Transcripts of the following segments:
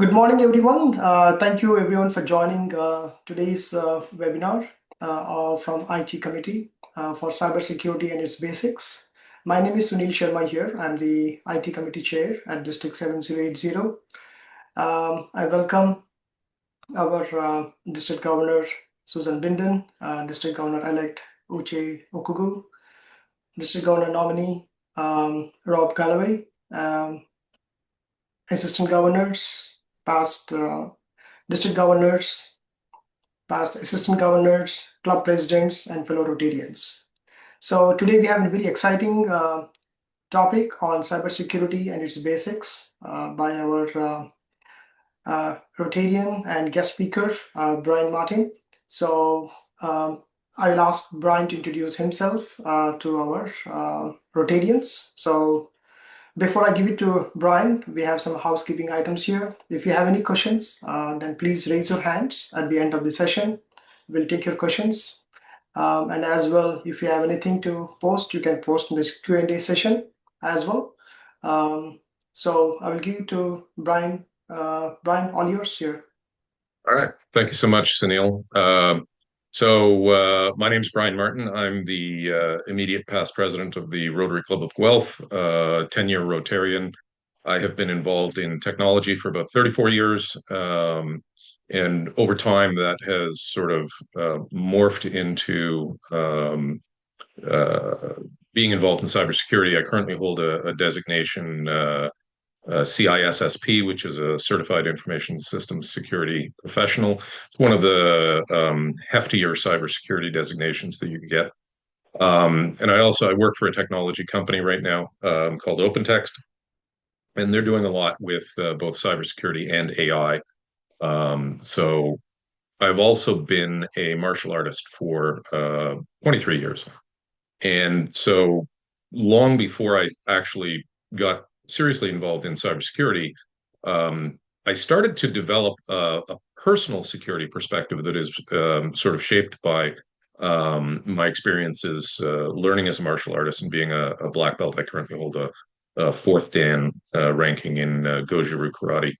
Good morning, everyone. Thank you, everyone, for joining today's webinar from IT Committee for Cybersecurity and its Basics. My name is Sunil Sharma here. I'm the IT Committee Chair at District 7080. I welcome our District Governor, Susan Binden, District Governor-elect Uche Okugu, District Governor nominee, Rob Galloway, Assistant Governors, past district governors, past assistant governors, club presidents, and fellow Rotarians. So today we have a very exciting topic on cybersecurity and its basics by our Rotarian and guest speaker, Brian Martin. So I will ask Brian to introduce himself to our Rotarians. So before I give it to Brian, we have some housekeeping items here. If you have any questions, then please raise your hands at the end of the session. We'll take your questions. And as well, if you have anything to post, you can post in this Q&A session as well. So I will give it to Brian. Brian, all yours here. All right. Thank you so much, Sunil. My name is Brian Martin. I'm the immediate past president of the Rotary Club of Guelph, 10-year Rotarian. I have been involved in technology for about 34 years. And over time, that has sort of morphed into being involved in cybersecurity. I currently hold a designation CISSP, which is a Certified Information Systems Security Professional. It's one of the heftier cybersecurity designations that you can get. And I work for a technology company right now called OpenText, and they're doing a lot with both cybersecurity and AI. So I've also been a martial artist for 23 years. And so long before I actually got seriously involved in cybersecurity, I started to develop a personal security perspective that is sort of shaped by my experiences learning as a martial artist and being a black belt. I currently hold a fourth Dan ranking in Goju-Ryu karate.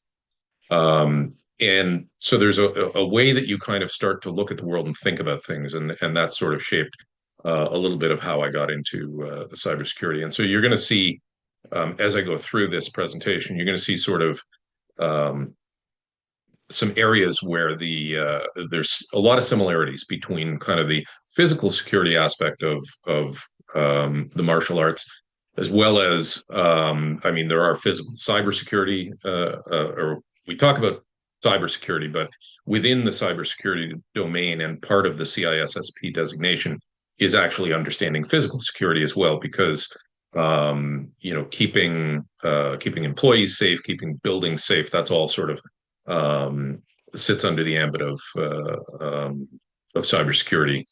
And so there's a way that you kind of start to look at the world and think about things, and that sort of shaped a little bit of how I got into cybersecurity. And so you're going to see, as I go through this presentation, you're going to see sort of some areas where there's a lot of similarities between kind of the physical security aspect of the martial arts, as well as, I mean, there are physical cybersecurity, or we talk about cybersecurity, but within the cybersecurity domain and part of the CISSP designation is actually understanding physical security as well, because keeping employees safe, keeping buildings safe, that's all sort of sits under the ambit of cybersecurity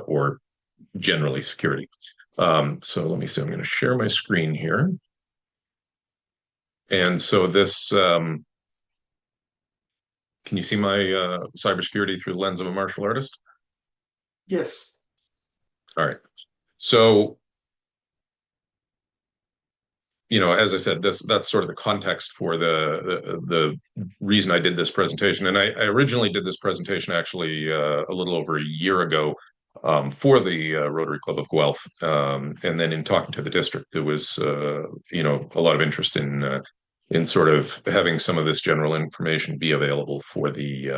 or generally security. So let me see. I'm going to share my screen here, and so this. Can you see my cybersecurity through the lens of a martial artist? Yes. All right. So, as I said, that's sort of the context for the reason I did this presentation. And I originally did this presentation actually a little over a year ago for the Rotary Club of Guelph. And then in talking to the district, there was a lot of interest in sort of having some of this general information be available for the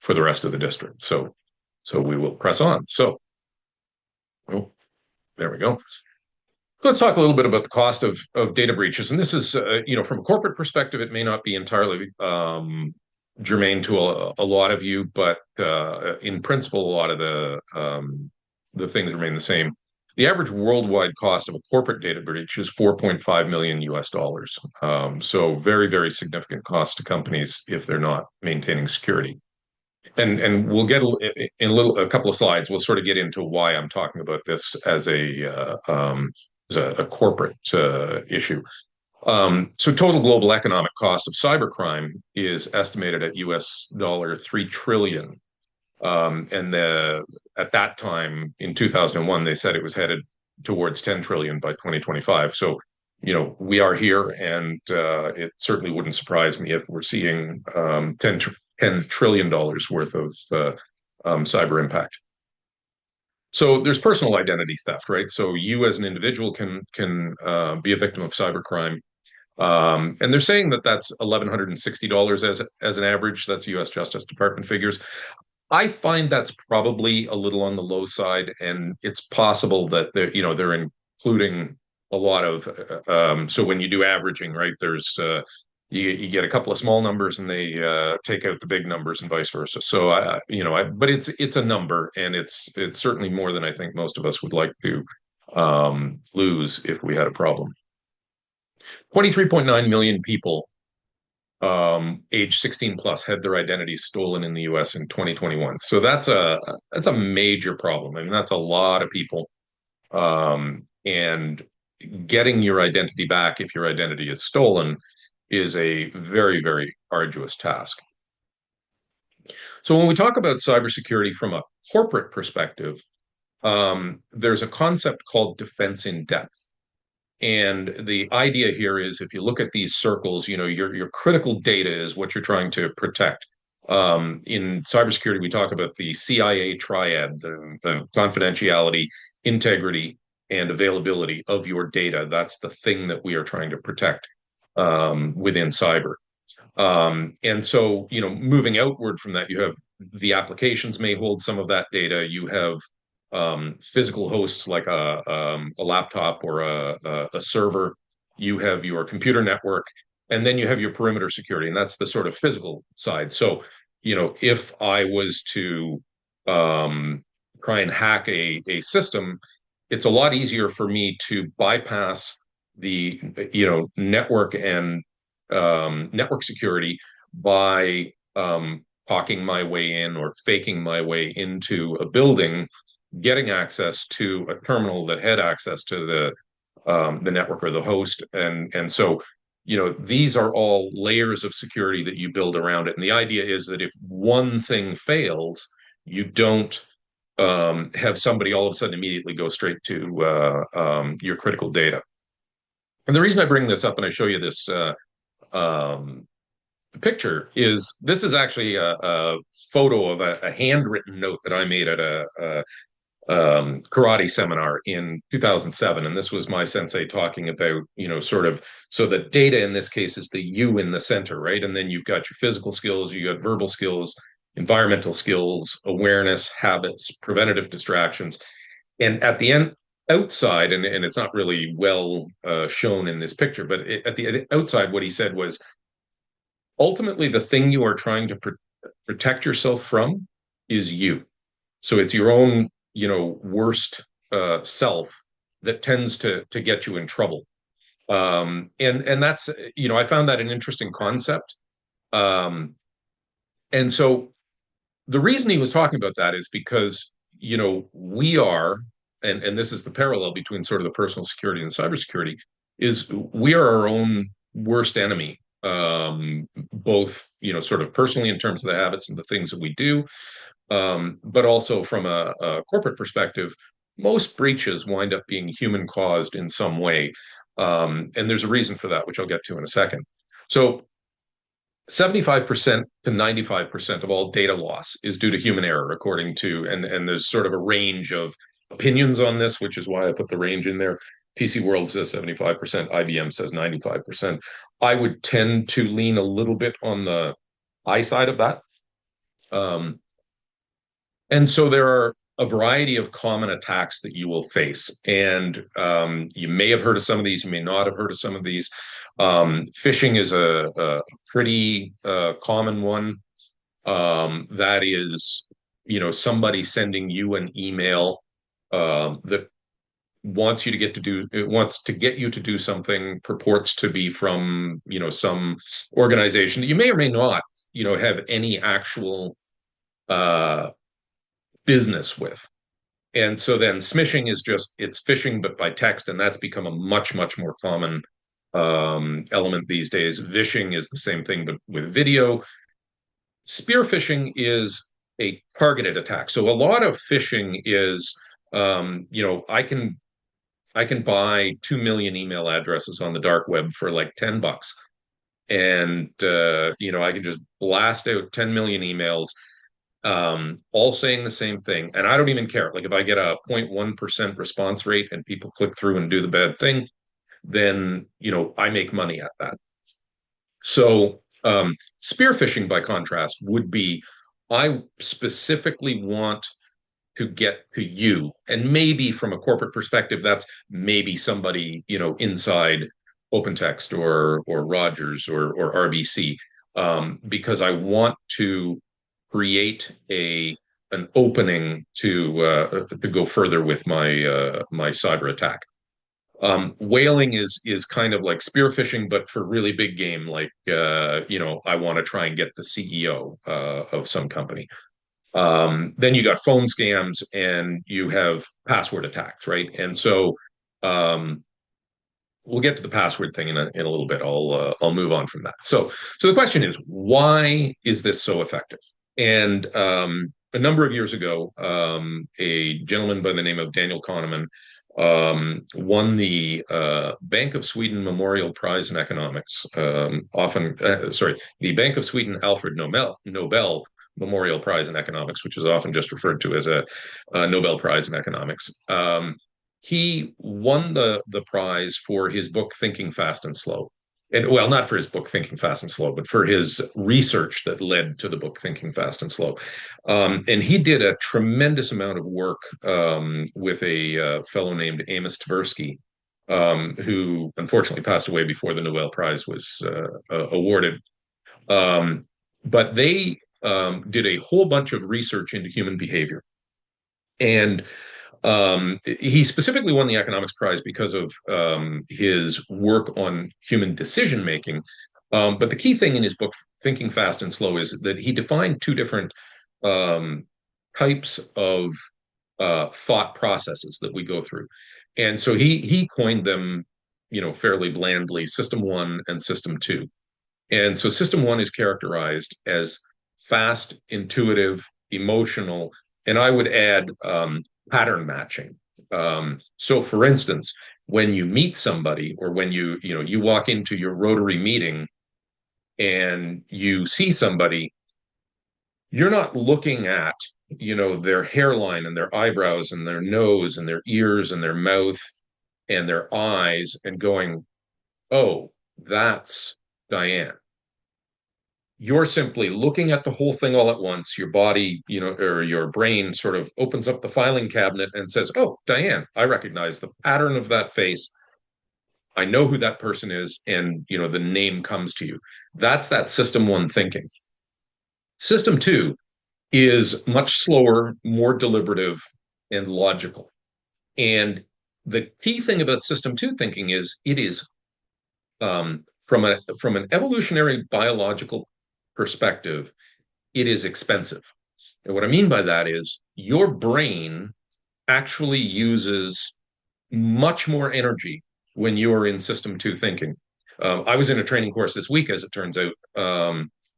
rest of the district. So we will press on. So, oh, there we go. Let's talk a little bit about the cost of data breaches. And this is, from a corporate perspective, it may not be entirely germane to a lot of you, but in principle, a lot of the things remain the same. The average worldwide cost of a corporate data breach is 4.5 million US dollars. So very, very significant cost to companies if they're not maintaining security. And we'll get in a couple of slides, we'll sort of get into why I'm talking about this as a corporate issue. So total global economic cost of cybercrime is estimated at $3 trillion. And at that time in 2001, they said it was headed towards 10 trillion by 2025. So we are here, and it certainly wouldn't surprise me if we're seeing 10 trillion dollars worth of cyber impact. So there's personal identity theft, right? So you as an individual can be a victim of cybercrime. And they're saying that that's $1,160 as an average. That's U.S. Justice Department figures. I find that's probably a little on the low side, and it's possible that they're including a lot of. So when you do averaging, right, there's you get a couple of small numbers, and they take out the big numbers, and vice versa. So but it's a number, and it's certainly more than I think most of us would like to lose if we had a problem. 23.9 million people age 16 plus had their identities stolen in the US in 2021. So that's a major problem. I mean, that's a lot of people. And getting your identity back if your identity is stolen is a very, very arduous task. So when we talk about cybersecurity from a corporate perspective, there's a concept called defense in depth. And the idea here is if you look at these circles, your critical data is what you're trying to protect. In cybersecurity, we talk about the CIA triad, the confidentiality, integrity, and availability of your data. That's the thing that we are trying to protect within cyber. And so, moving outward from that, you have the applications may hold some of that data. You have physical hosts like a laptop or a server. You have your computer network, and then you have your perimeter security, and that's the sort of physical side. So, if I was to try and hack a system, it's a lot easier for me to bypass the network and network security by hawking my way in or faking my way into a building, getting access to a terminal that had access to the network or the host, and so these are all layers of security that you build around it. And the idea is that if one thing fails, you don't have somebody all of a sudden immediately go straight to your critical data. And the reason I bring this up and I show you this um, picture is this is actually a photo of a handwritten note that I made at a karate seminar in 2007. And this was my sensei talking about, sort of, so the data in this case is the you in the center, right? And then you've got your physical skills, you got verbal skills, environmental skills, awareness, habits, preventative distractions. And at the end, outside, and it's not really well shown in this picture, but at the outside, what he said was ultimately the thing you are trying to protect yourself from is you. So it's your own, worst self that tends to get you in trouble. And that's, I found that an interesting concept. Um, and so the reason he was talking about that is because, we are, and this is the parallel between sort of the personal security and cybersecurity, is we are our own worst enemy. Both, sort of personally in terms of the habits and the things that we do, but also from a corporate perspective, most breaches wind up being human caused in some way. And there's a reason for that, which I'll get to in a second. So 75% to 95% of all data loss is due to human error, according to, and there's sort of a range of opinions on this, which is why I put the range in there. PC World says 75%, IBM says 95%. I would tend to lean a little bit on the high side of that. And so there are a variety of common attacks that you will face. And you may have heard of some of these, you may not have heard of some of these. Phishing is a pretty common one. That is, somebody sending you an email that wants you to wants to get you to do something, purports to be from, some organization that you may or may not, have any actual business with. And so then smishing is just, it's phishing, but by text, and that's become a much, much more common element these days. Vishing is the same thing, but with video. Spear phishing is a targeted attack. So a lot of phishing is, I can buy 2 million email addresses on the dark web for like $10. And I can just blast out 10 million emails, all saying the same thing. And I don't even care. Like if I get a 0.1% response rate and people click through and do the bad thing, then I make money at that. So spear phishing, by contrast, would be I specifically want to get to you. And maybe from a corporate perspective, that's maybe somebody, inside OpenText or Rogers or RBC, because I want to create an opening to go further with my cyber attack. Whaling is kind of like spearfishing, but for really big game, like I want to try and get the CEO of some company. Then you got phone scams and you have password attacks, right? And so um, we'll get to the password thing in a little bit. I'll move on from that. So the question is, why is this so effective? And a number of years ago, a gentleman by the name of Daniel Kahneman won the Bank of Sweden Memorial Prize in Economics. The Bank of Sweden Alfred Nobel Memorial Prize in Economics, which is often just referred to as a Nobel Prize in Economics. He won the prize for his book Thinking Fast and Slow. And well, not for his book Thinking Fast and Slow, but for his research that led to the book Thinking Fast and Slow. And he did a tremendous amount of work with a fellow named Amos Tversky, who unfortunately passed away before the Nobel Prize was awarded. But they did a whole bunch of research into human behavior. And he specifically won the economics prize because of his work on human decision making. But the key thing in his book, Thinking Fast and Slow, is that he defined two different um, types of thought processes that we go through. And so he coined them, fairly blandly, System One and System Two. And so System One is characterized as fast, intuitive, emotional, and I would add pattern matching. So, for instance, when you meet somebody, or when you walk into your Rotary meeting and you see somebody, you're not looking at their hairline and their eyebrows and their nose and their ears and their mouth and their eyes and going, "Oh, that's Diane." You're simply looking at the whole thing all at once. Your body, or your brain sort of opens up the filing cabinet and says, "Oh, Diane, I recognize the pattern of that face. I know who that person is." And, the name comes to you. That's that system one thinking. System two is much slower, more deliberative, and logical. And the key thing about system two thinking is it is from an evolutionary biological perspective, it is expensive. And what I mean by that is your brain actually uses much more energy when you're in system two thinking. I was in a training course this week, as it turns out,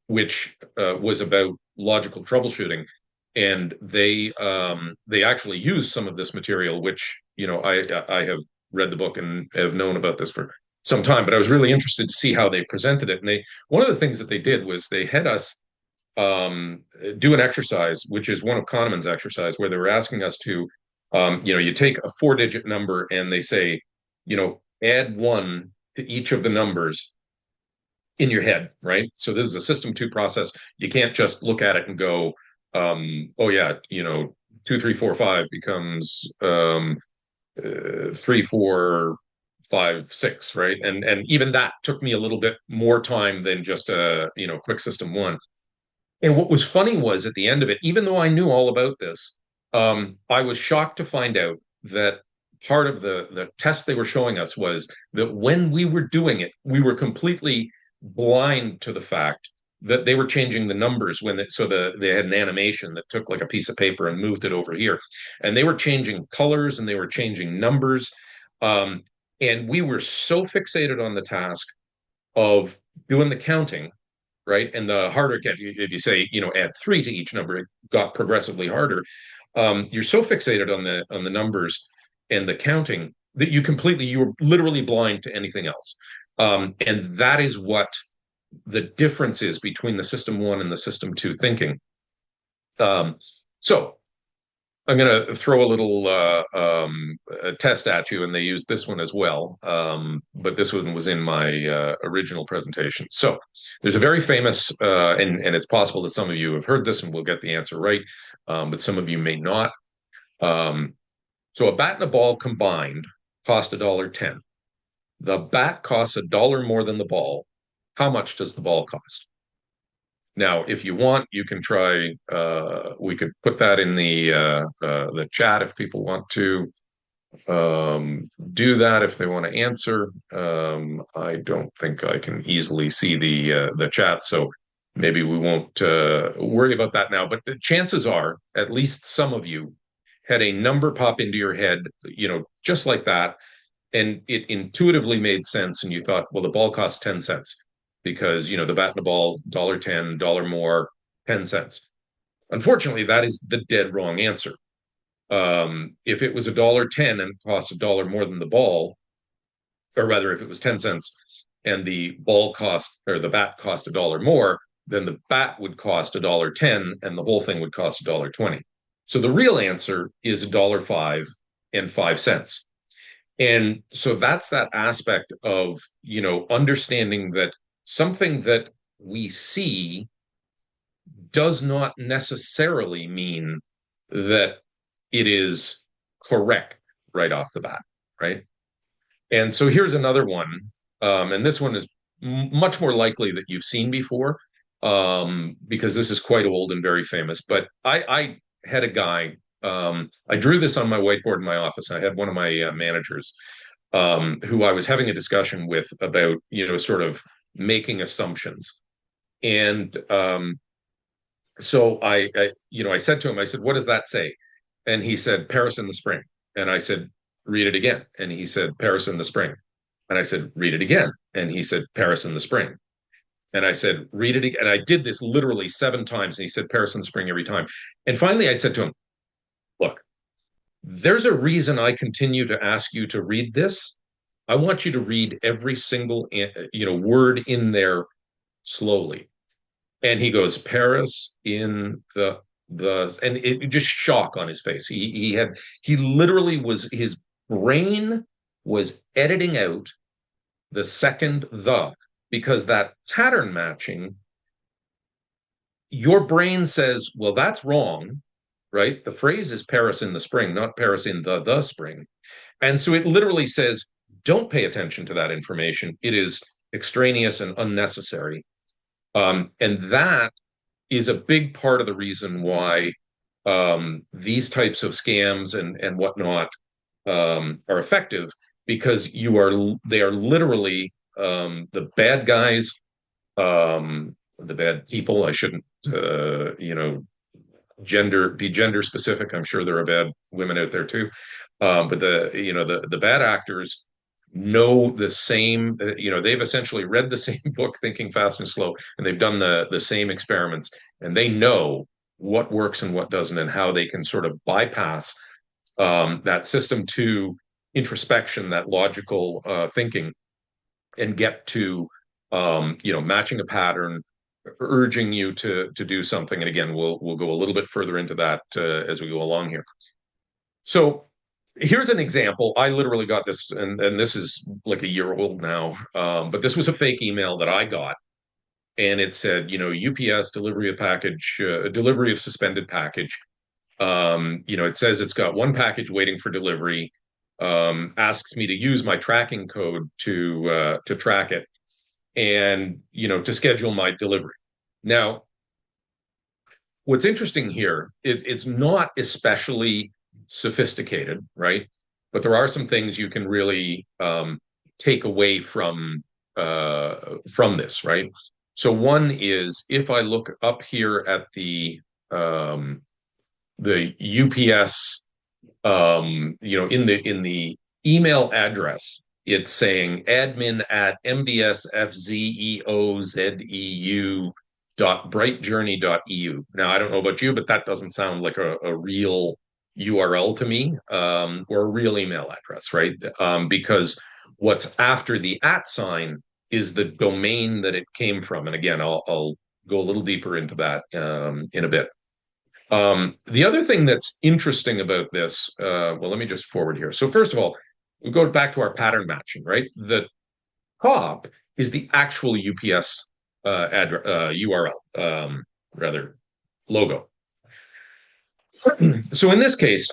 which was about logical troubleshooting, and they actually use some of this material, which I have read the book and have known about this for some time, but I was really interested to see how they presented it. And one of the things that they did was they had us do an exercise, which is one of Kahneman's exercise, where they were asking us to, you take a 4-digit number and they say, add one to each of the numbers in your head, right? So this is a system two process. You can't just look at it and go, oh yeah, 2, 3, 4, 5 becomes 3, 4, 5, 6, right? And even that took me a little bit more time than just a quick system one. And what was funny was at the end of it, even though I knew all about this, I was shocked to find out that part of the test they were showing us was that when we were doing it, we were completely blind to the fact that they were changing the numbers they had an animation that took like a piece of paper and moved it over here, and they were changing colors and they were changing numbers, and we were so fixated on the task of doing the counting, right? And the harder it gets, if you say, add 3 to each number, it got progressively harder. You're so fixated on the numbers and the counting that you're literally blind to anything else. And that is what the difference is between the system one and the system two thinking. Um, so I'm going to throw a little a test at you, and they used this one as well. But this one was in my original presentation. So there's a very famous, and it's possible that some of you have heard this and will get the answer right, but some of you may not. Um, so a bat and a ball combined cost $1.10. The bat costs $1 more than the ball. How much does the ball cost? Now, if you want, you can try. We could put that in the chat if people want to do that if they want to answer. I don't think I can easily see the chat, so maybe we won't worry about that now. But the chances are, at least some of you had a number pop into your head, just like that, and it intuitively made sense, and you thought, well, the ball costs 10 cents because the bat and the ball, $1.10, dollar more, 10 cents. Unfortunately, that is the dead wrong answer. If it was $1.10 and cost $1 more than the ball, or rather, if it was 10 cents and the ball cost or the bat cost $1 more, then the bat would cost $1.10 and the whole thing would cost $1.20. So the real answer is $1.05 and 5 cents. And so that's that aspect of, understanding that something that we see does not necessarily mean that it is correct right off the bat, right? And so here's another one, and this one is much more likely that you've seen before, because this is quite old and very famous. But I had a guy. I drew this on my whiteboard in my office. I had one of my managers who I was having a discussion with about, sort of making assumptions. And so I said to him, I said, "What does that say?" And he said, "Paris in the spring." And I said, "Read it again." And he said, "Paris in the spring." And I said, "Read it again." And he said, "Paris in the spring." And I said, "Read it again." And I did this literally 7 times. And he said, "Paris in the spring" every time. And finally, I said to him, "Look, there's a reason I continue to ask you to read this. I want you to read every single word in there slowly." And he goes, "Paris in and it just shock on his face. He literally was his brain was editing out the second the because that pattern matching, your brain says, well, that's wrong, right? The phrase is Paris in the spring, not Paris in the spring. And so it literally says, don't pay attention to that information. It is extraneous and unnecessary. And that is a big part of the reason why these types of scams and whatnot are effective, because they are literally the bad guys, the bad people. I shouldn't be gender specific. I'm sure there are bad women out there too, but the bad actors know the same. They've essentially read the same book, Thinking Fast and Slow, and they've done the same experiments, and they know what works and what doesn't, and how they can sort of bypass that system to introspection, that logical thinking, and get to matching a pattern, urging you to do something. And again, we'll go a little bit further into that as we go along here. So here's an example. I literally got this, and this is like a year old now, but this was a fake email that I got, and it said, UPS delivery of package, delivery of suspended package. It says it's got one package waiting for delivery. Asks me to use my tracking code to track it, and to schedule my delivery. Now, what's interesting here, it's not especially sophisticated, right? But there are some things you can really take away from this, right? So one is, if I look up here at the UPS, in the email address, it's saying admin@mbsfzeozeu.brightjourney.eu. Now, I don't know about you, but that doesn't sound like a real URL to me, or a real email address, right? Because what's after the at sign is the domain that it came from. And again, I'll go a little deeper into that in a bit. The other thing that's interesting about this, well, let me just forward here. So first of all, we go back to our pattern matching, right? The top is the actual UPS address, URL, rather logo. So in this case,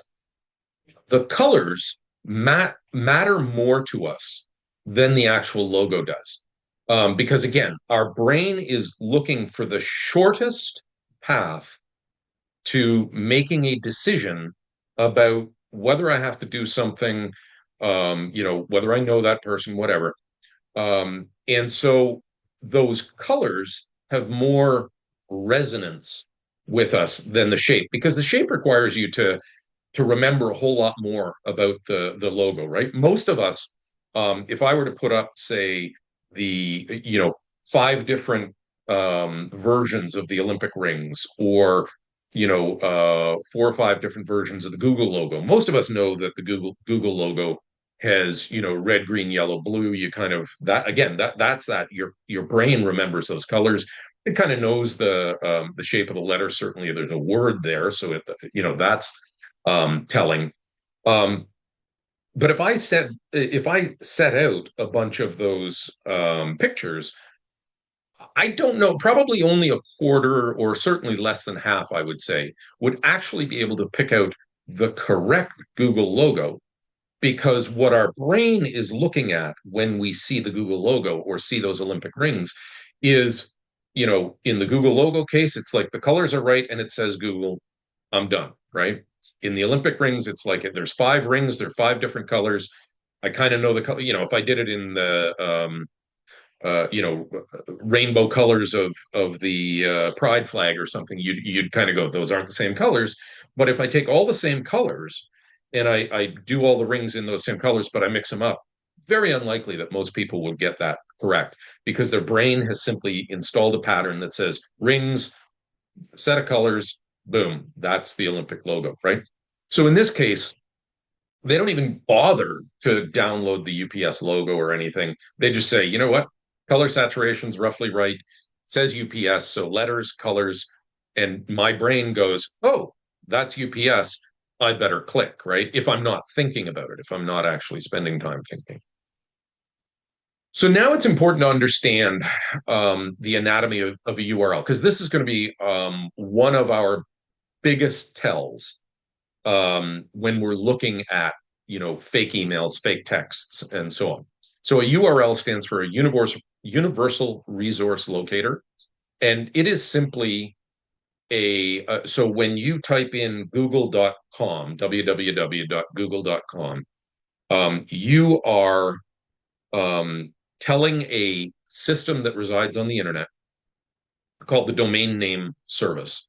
the colors matter more to us than the actual logo does. Because again, our brain is looking for the shortest path to making a decision about whether I have to do something, whether I know that person, whatever. And so those colors have more resonance with us than the shape, because the shape requires you to remember a whole lot more about the logo, right? Most of us, if I were to put up, say, the five different versions of the Olympic rings, or four or five different versions of the Google logo, most of us know that the Google logo has red, green, yellow, blue. You kind of that again that's that your brain remembers those colors. It kind of knows the shape of the letter. Certainly, there's a word there, so that's telling. Um, but if I set out a bunch of those pictures, I don't know, probably only a quarter, or certainly less than half, I would say, would actually be able to pick out the correct Google logo, because what our brain is looking at when we see the Google logo or see those Olympic rings is, in the Google logo case, it's like the colors are right and it says Google, I'm done, right? In the Olympic rings, it's like there's five rings, they're five different colors. I kind of know the color, if I did it in the rainbow colors of the pride flag or something, you'd kind of go, those aren't the same colors. But if I take all the same colors and I do all the rings in those same colors, but I mix them up, very unlikely that most people would get that correct, because their brain has simply installed a pattern that says rings, set of colors, boom, that's the Olympic logo, right? So in this case, they don't even bother to download the UPS logo or anything. They just say, you know what? Color saturation's roughly right. It says UPS, so letters, colors, and my brain goes, oh, that's UPS. I better click, right? If I'm not thinking about it, if I'm not actually spending time thinking. So now it's important to understand the anatomy of a URL, because this is going to be one of our biggest tells when we're looking at fake emails, fake texts, and so on. So a URL stands for a universal resource locator, and it is simply so when you type in google.com, www.google.com, you are telling a system that resides on the internet, called the domain name service.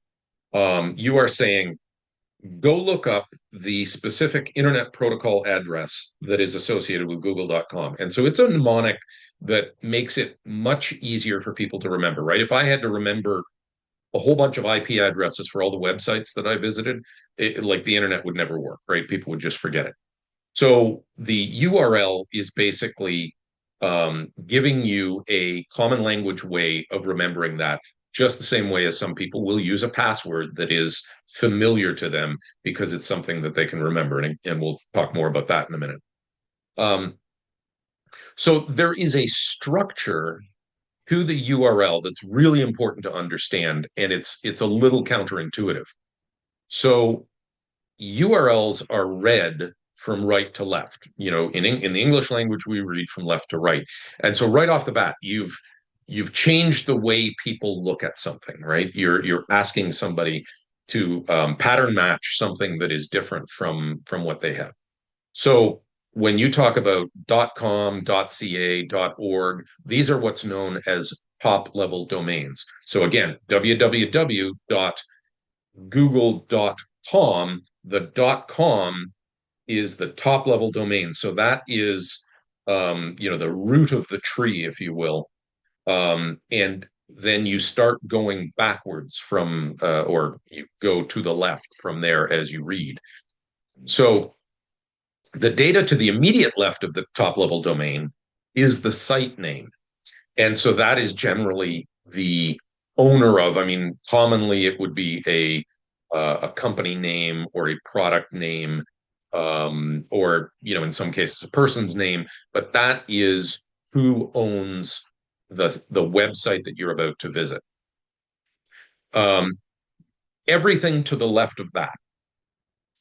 You are saying, go look up the specific internet protocol address that is associated with google.com. And so it's a mnemonic that makes it much easier for people to remember, right? If I had to remember a whole bunch of IP addresses for all the websites that I visited, like the internet would never work, right? People would just forget it. So the URL is basically giving you a common language way of remembering that, just the same way as some people will use a password that is familiar to them because it's something that they can remember. And we'll talk more about that in a minute. Um, so there is a structure to the URL that's really important to understand, and it's a little counterintuitive. So URLs are read from right to left. In the English language, we read from left to right. And so right off the bat, you've changed the way people look at something, right? You're asking somebody to pattern match something that is different from what they have. So when you talk about .com, .ca, .org, these are what's known as top level domains. So again, www.google.com, the .com is the top level domain. So that is, the root of the tree, if you will. And then you start going backwards or you go to the left from there as you read. So the data to the immediate left of the top level domain is the site name. And so that is generally the owner of, I mean, commonly it would be a company name or a product name, or, in some cases, a person's name, but that is who owns the website that you're about to visit. Um, Everything to the left of that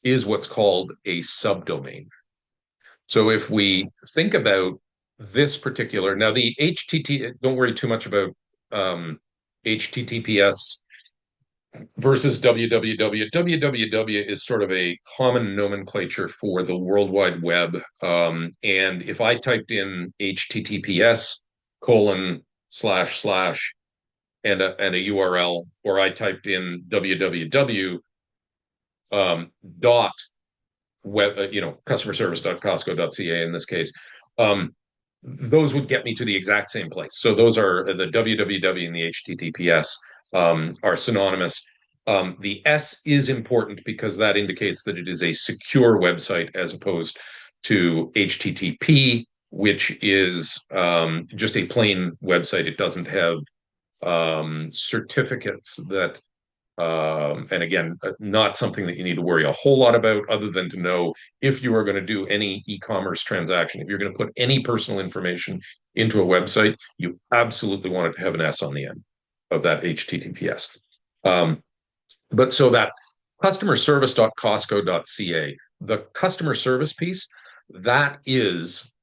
is what's called a subdomain. So if we think about this particular, now the HTTP, don't worry too much about um, HTTPS versus www. www is sort of a common nomenclature for the World Wide Web. And if I typed in HTTPS colon slash slash and a URL, or I typed in www dot web, customerservice.costco.ca in this case, um, those would get me to the exact same place. So those are the www and the HTTPS are synonymous. The S is important because that indicates that it is a secure website as opposed to HTTP, which is just a plain website. It doesn't have certificates that and again, not something that you need to worry a whole lot about, other than to know if you are going to do any e-commerce transaction, if you're going to put any personal information into a website, you absolutely want it to have an S on the end of that HTTPS. But so that customerservice.costco.ca, the customer service piece, that is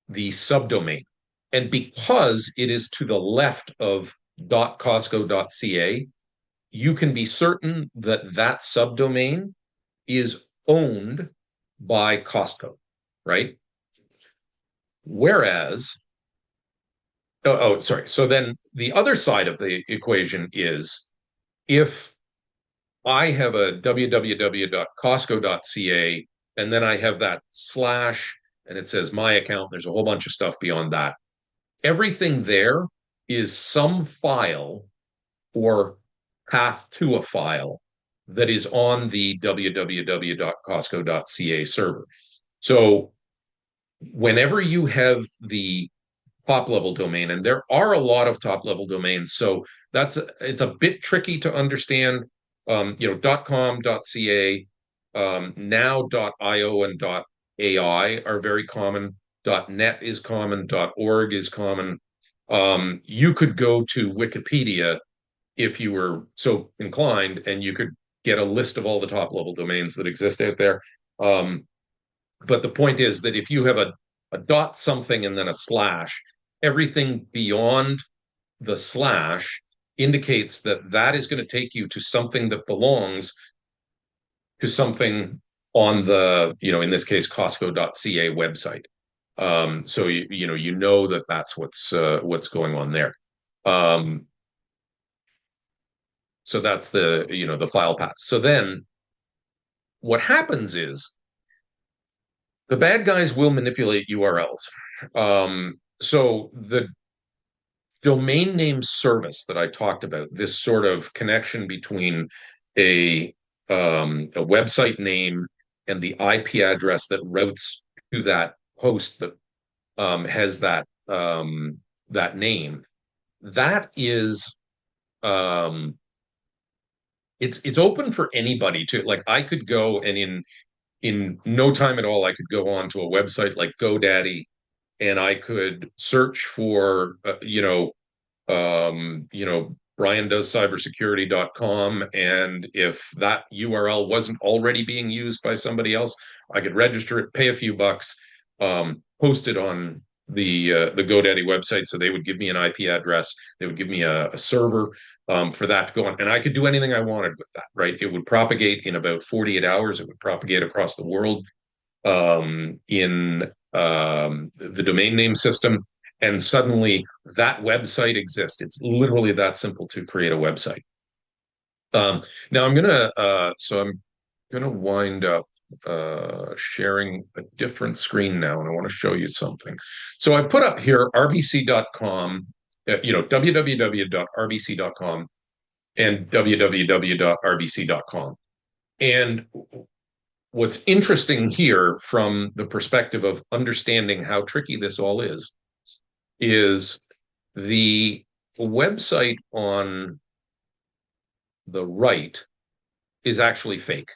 the subdomain. And because it is to the left of .costco.ca, you can be certain that that subdomain is owned by Costco, right? Whereas, sorry. So then the other side of the equation is if I have a www.costco.ca and then I have that slash and it says my account, there's a whole bunch of stuff beyond that. Everything there is some file or path to a file that is on the www.costco.ca server. So whenever you have the top level domain, and there are a lot of top level domains, so it's a bit tricky to understand. .com, .ca, now.io and .ai are very common. .net is common. .org is common. You could go to Wikipedia if you were so inclined, and you could get a list of all the top level domains that exist out there. Um, but the point is that if you have a dot something and then a slash, everything beyond the slash indicates that that is going to take you to something that belongs to something on the, in this case, Costco.ca website. So you know that that's what's going on there. Um, so that's the file path. So then what happens is the bad guys will manipulate URLs. So the domain name service that I talked about, this sort of connection between a website name and the IP address that routes to that host that has that name, that is it's open for anybody to, like, I could go and in no time at all I could go on to a website like GoDaddy and I could search for Brian does cybersecurity.com. And if that URL wasn't already being used by somebody else, I could register it, pay a few bucks, post it on the GoDaddy website. So they would give me an IP address, they would give me a server for that to go on. And I could do anything I wanted with that, right? It would propagate in about 48 hours, it would propagate across the world in the domain name system, and suddenly that website exists. It's literally that simple to create a website. Now I'm gonna wind up sharing a different screen now, and I want to show you something. So I put up here rbc.com, www.rbc.com and www.rbc.com. And what's interesting here from the perspective of understanding how tricky this all is the website on the right is actually fake.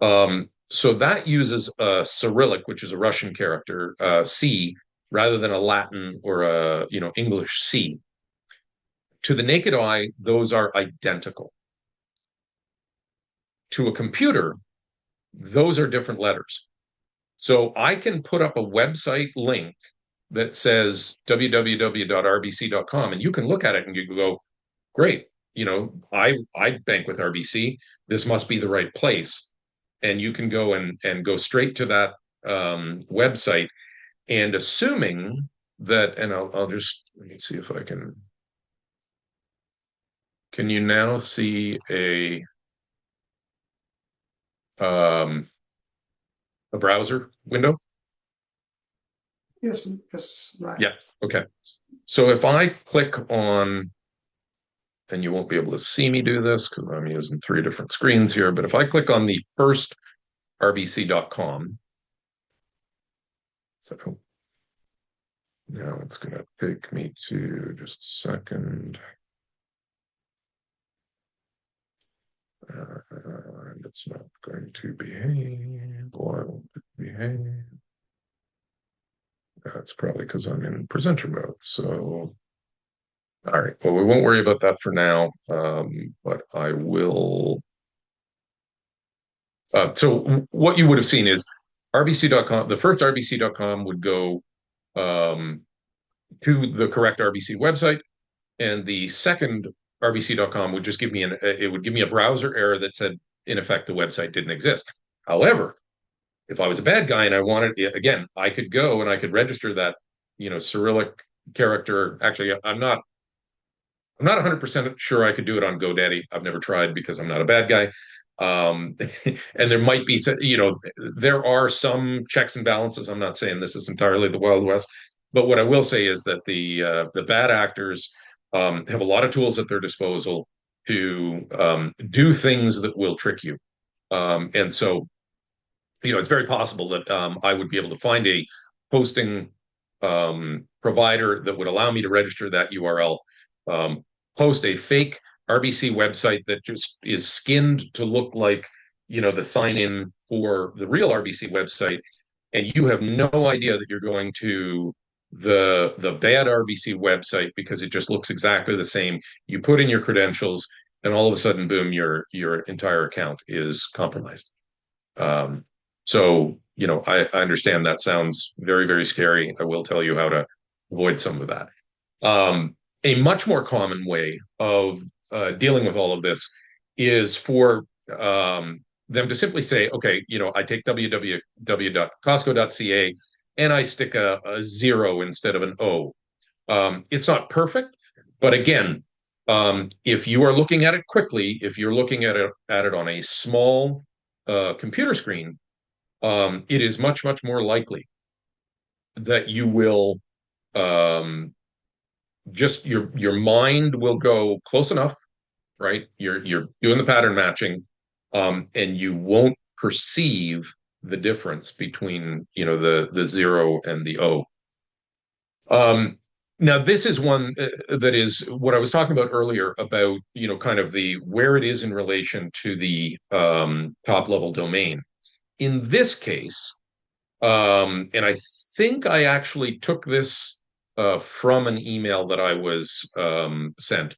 So that uses a Cyrillic, which is a Russian character, C, rather than a Latin or a English C. To the naked eye, those are identical. To a computer, those are different letters. So I can put up a website link that says www.rbc.com, and you can look at it and you go, great, I bank with RBC. This must be the right place. And you can go and go straight to that website, and assuming that, and I'll just let me see if I can you now see um, a browser window? Yes, yes, right. Yeah. Okay. So if I click on, and you won't be able to see me do this because I'm using three different screens here, but if I click on the first rbc.com, so now it's going to take me to just a second. And it's not going to behave. Why won't it behave? That's probably because I'm in presenter mode. So, all right. Well, we won't worry about that for now. But I will. So what you would have seen is rbc.com. The first rbc.com would go um, to the correct RBC website, and the second rbc.com would just give me it would give me a browser error that said, in effect, the website didn't exist. However, if I was a bad guy and I wanted, again, I could go and I could register that, Cyrillic character. Actually, I'm not 100% sure I could do it on GoDaddy. I've never tried because I'm not a bad guy. And there might be, there are some checks and balances. I'm not saying this is entirely the Wild West, but what I will say is that the bad actors have a lot of tools at their disposal to do things that will trick you. And so it's very possible that I would be able to find a hosting provider that would allow me to register that URL, post a fake RBC website that just is skinned to look like, the sign in for the real RBC website. And you have no idea that you're going to the bad RBC website because it just looks exactly the same. You put in your credentials, and all of a sudden, boom, your entire account is compromised. I understand that sounds very, very scary. I will tell you how to avoid some of that. A much more common way of dealing with all of this is for them to simply say, okay, I take www.costco.ca and I stick a zero instead of an O. It's not perfect, but again, if you are looking at it quickly, if you're looking at it on a small computer screen, it is much, much more likely that you will just your mind will go close enough, right? You're doing the pattern matching, and you won't perceive the difference between the zero and the O. Now this is one that is what I was talking about earlier about kind of the where it is in relation to the top level domain. In this case, and I think I actually took this from an email that I was sent.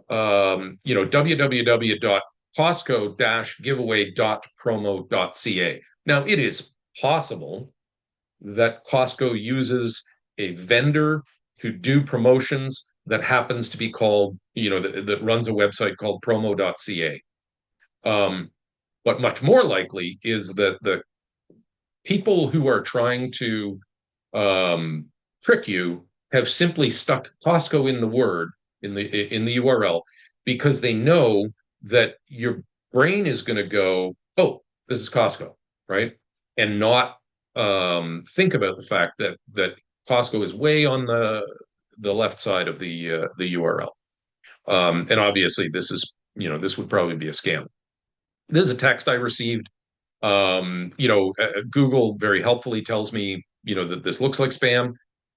www.costco-giveaway.promo.ca. Now, it is possible that Costco uses a vendor to do promotions that happens to be called, that runs a website called promo.ca. But much more likely is that the people who are trying to trick you have simply stuck Costco in the word in the URL because they know that your brain is going to go, oh, this is Costco, right, and not think about the fact that Costco is way on the left side of the URL. And obviously, this would probably be a scam. This is a text I received Google very helpfully tells me, that this looks like spam.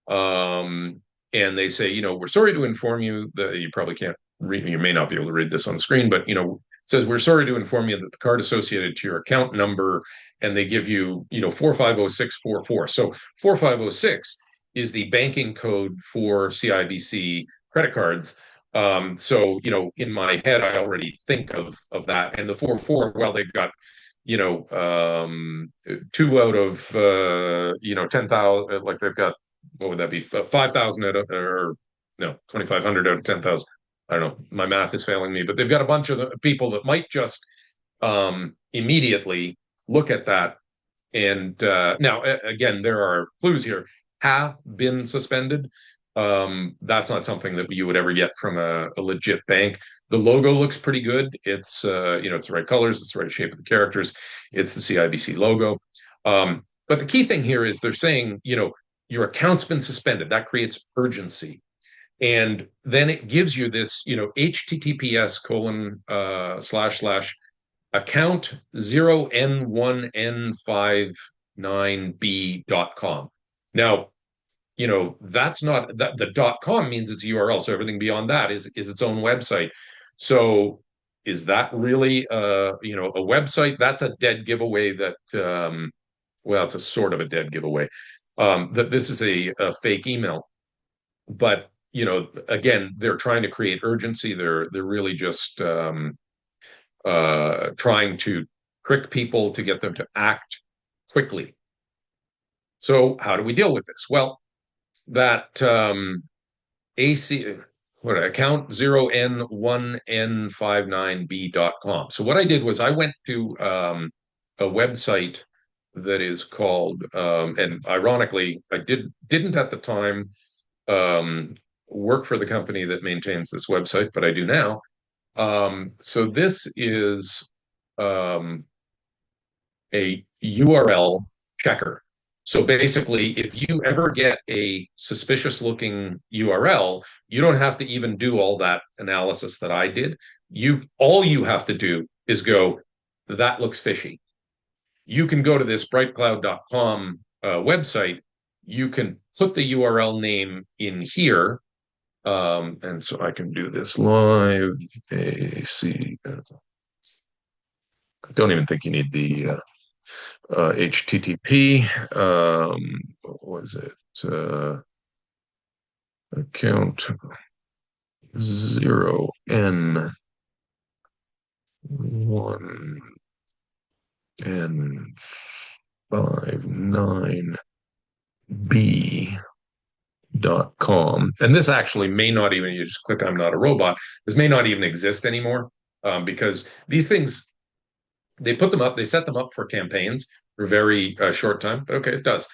Um, and they say, we're sorry to inform you that you probably can't read, you may not be able to read this on the screen, but, it says, we're sorry to inform you that the card associated to your account number, and they give you, 450644. So 4506 is the banking code for CIBC credit cards. So, in my head, I already think of that. And the 44, well, they've got, two out of 10,000, like they've got, what would that be, 5,000 out of, or no, 2,500 out of 10,000. I don't know, my math is failing me, but they've got a bunch of people that might just immediately look at that. And now, again, there are clues here. Have been suspended. That's not something that you would ever get from a legit bank. The logo looks pretty good. It's the right colors, it's the right shape of the characters. It's the CIBC logo. But the key thing here is they're saying, your account's been suspended. That creates urgency. And then it gives you this, HTTPS colon slash slash account 0n1n59b.com. Now, that's not that the .com means it's a URL. So everything beyond that is its own website. So is that really a website? That's a dead giveaway that well, it's a sort of a dead giveaway. That this is a fake email. But again, they're trying to create urgency. They're really just trying to trick people to get them to act quickly. So how do we deal with this? Well, that AC what account 0n1n59b.com. So what I did was I went to a website that is called and ironically I didn't at the time work for the company that maintains this website, but I do now. So this is um, a URL checker. So basically, if you ever get a suspicious looking URL, you don't have to even do all that analysis that I did. All you have to do is go, that looks fishy. You can go to this brightcloud.com website. You can put the URL name in here. And so I can do this live. AC. I don't even think you need the HTTP. What was it? Account 0n1n59b.com. And this actually may not even, you just click I'm not a robot, this may not even exist anymore because these things, they put them up, they set them up for campaigns for a very short time, but okay, it does.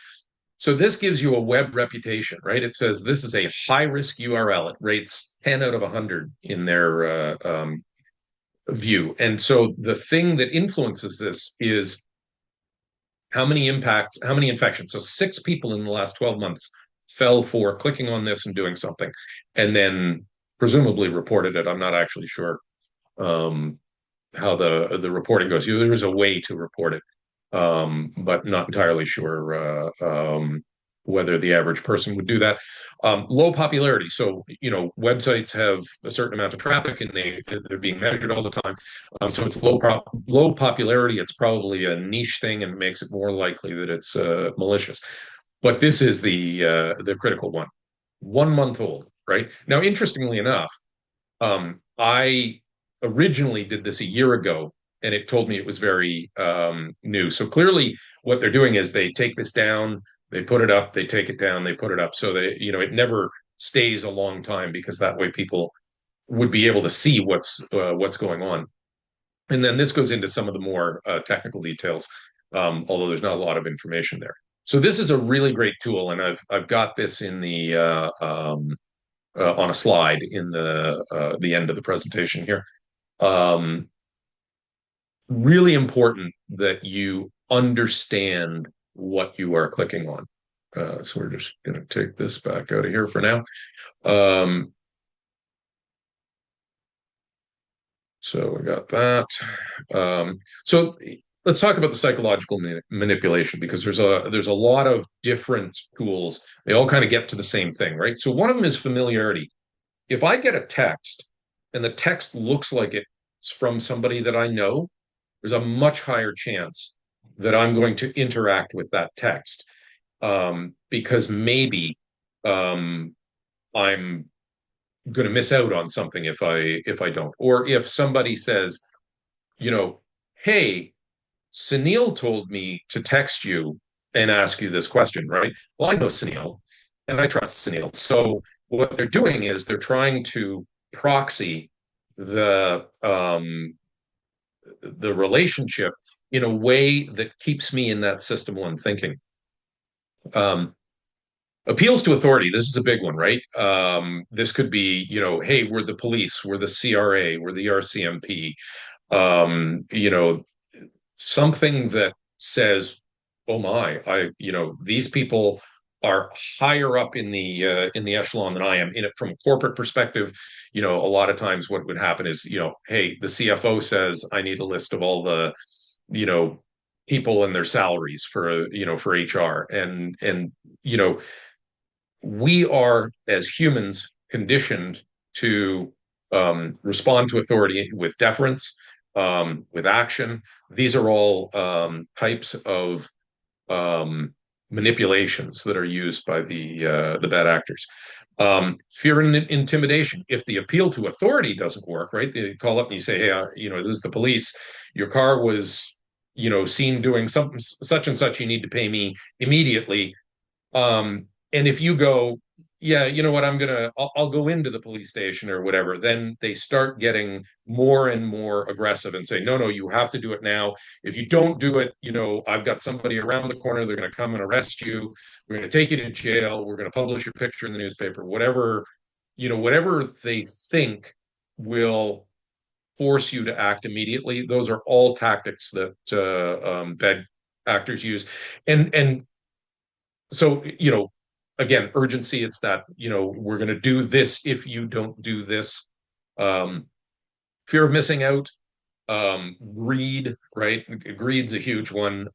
So this gives you a web reputation, right? It says this is a high risk URL. It rates 10 out of 100 in their view. And so the thing that influences this is how many infections. So 6 people in the last 12 months fell for clicking on this and doing something, and then presumably reported it. I'm not actually sure how the reporting goes. There is a way to report it, but not entirely sure whether the average person would do that. Low popularity. So, websites have a certain amount of traffic and they're being measured all the time. So it's low popularity. It's probably a niche thing and makes it more likely that it's malicious. But this is the critical one. 1 month old, right? Now, interestingly enough, I originally did this a year ago, and it told me it was very new. So clearly, what they're doing is they take this down, they put it up, they take it down, they put it up. So it never stays a long time because that way people would be able to see what's going on. And then this goes into some of the more technical details, although there's not a lot of information there. So this is a really great tool, and I've got this in the on a slide in the end of the presentation here. Um, Really important that you understand what you are clicking on. So we're just going to take this back out of here for now. So we got that. So let's talk about the psychological manipulation because there's a lot of different tools. They all kind of get to the same thing, right? So one of them is familiarity. If I get a text and the text looks like it's from somebody that I know, there's a much higher chance that I'm going to interact with that text, because maybe um, I'm going to miss out on something if I don't. Or if somebody says, you know, hey, Sunil told me to text you and ask you this question, right? Well, I know Sunil and I trust Sunil. So what they're doing is they're trying to proxy the relationship in a way that keeps me in that system one thinking. Um, Appeals to authority. This is a big one, right? This could be, hey, we're the police, we're the CRA, we're the RCMP. Something that says, "Oh my, these people are higher up in the echelon than I am." In it from a corporate perspective, a lot of times what would happen is, hey, the CFO says, "I need a list of all the, you know, people and their salaries for HR," and you know we are as humans conditioned to respond to authority with deference, with action. These are all types of um, manipulations that are used by the bad actors. Fear and intimidation. If the appeal to authority doesn't work, right? They call up and you say, "Hey, this is the police. Your car was, seen doing something such and such. You need to pay me immediately." And if you go, yeah, you know what, I'll go into the police station or whatever, then they start getting more and more aggressive and say, no, no, you have to do it now. If you don't do it, I've got somebody around the corner. They're going to come and arrest you. We're going to take you to jail. We're going to publish your picture in the newspaper, whatever they think will force you to act immediately. Those are all tactics that bad actors use. And so again, urgency, it's that we're going to do this if you don't do this. um Fear of missing out. Greed, right? Greed's a huge one.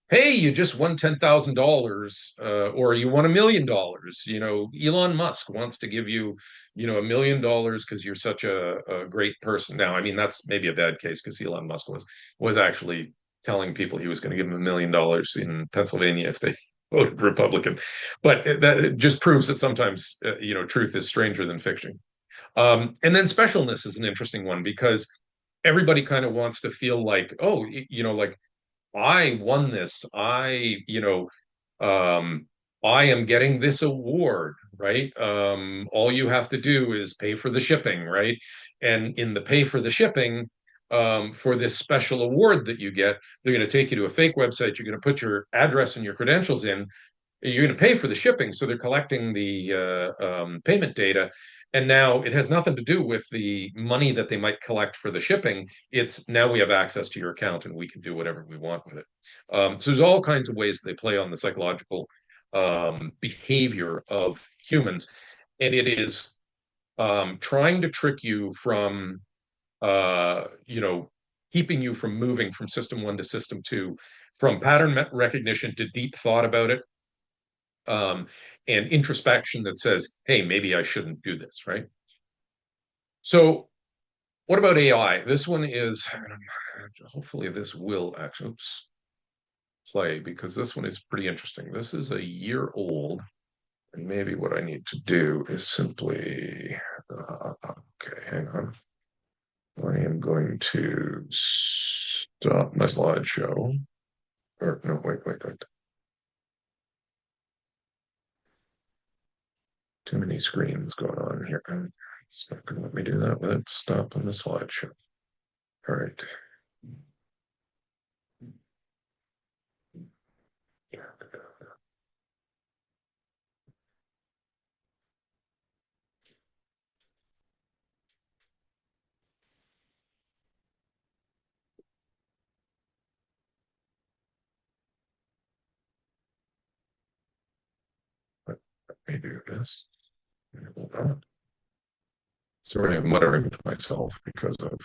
Hey, you just won $10,000, or you won $1 million. Elon Musk wants to give you $1 million because you're such a great person. Now, I mean, that's maybe a bad case because Elon Musk was actually telling people he was going to give them $1 million in Pennsylvania if they voted Republican. But that just proves that sometimes truth is stranger than fiction. And then specialness is an interesting one because everybody kind of wants to feel like, oh, like I won this. Um, I am getting this award, right? All you have to do is pay for the shipping, right? And in the pay for the shipping, for this special award that you get, they're going to take you to a fake website. You're going to put your address and your credentials in. You're going to pay for the shipping, so they're collecting the payment data. And now it has nothing to do with the money that they might collect for the shipping. It's now we have access to your account and we can do whatever we want with it. So there's all kinds of ways they play on the psychological behavior of humans, and it is trying to trick you from, keeping you from moving from system one to system two, from pattern recognition to deep thought about it, um, and introspection that says, hey, maybe I shouldn't do this, right? So, what about AI? This one is, hopefully, this will actually play because this one is pretty interesting. This is a year old, and maybe what I need to do is simply, okay, hang on. I am going to stop my slideshow. Or, no, wait. Too many screens going on here. It's not going to let me do that without stopping the slideshow. All right. Let me do this. Hold on. Sorry, I'm muttering to myself because of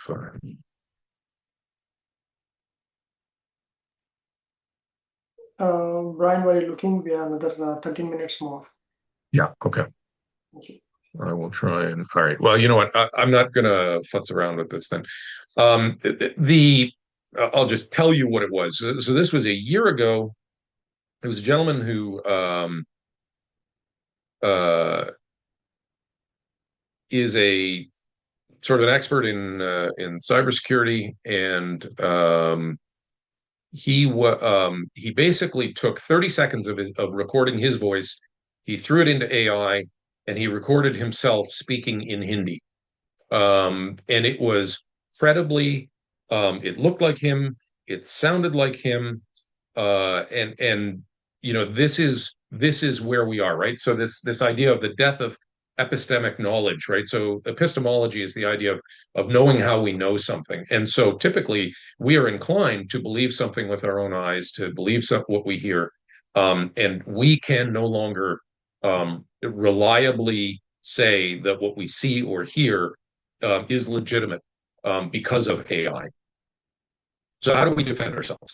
Brian, while you're looking, we have another 13 minutes more. Yeah. Okay. Thank you. I will try and. All right. Well, you know what? I'm not going to futz around with this then. I'll just tell you what it was. So this was a year ago. It was a gentleman who uh, is a sort of an expert in cybersecurity, and he basically took 30 seconds of recording his voice. He threw it into AI, and he recorded himself speaking in Hindi. And it was credibly, it looked like him, it sounded like him, and this is where we are, right? So this idea of the death of epistemic knowledge, right? So epistemology is the idea of knowing how we know something, and so typically we are inclined to believe something with our own eyes, to believe what we hear, and we can no longer reliably say that what we see or hear is legitimate because of AI. So how do we defend ourselves?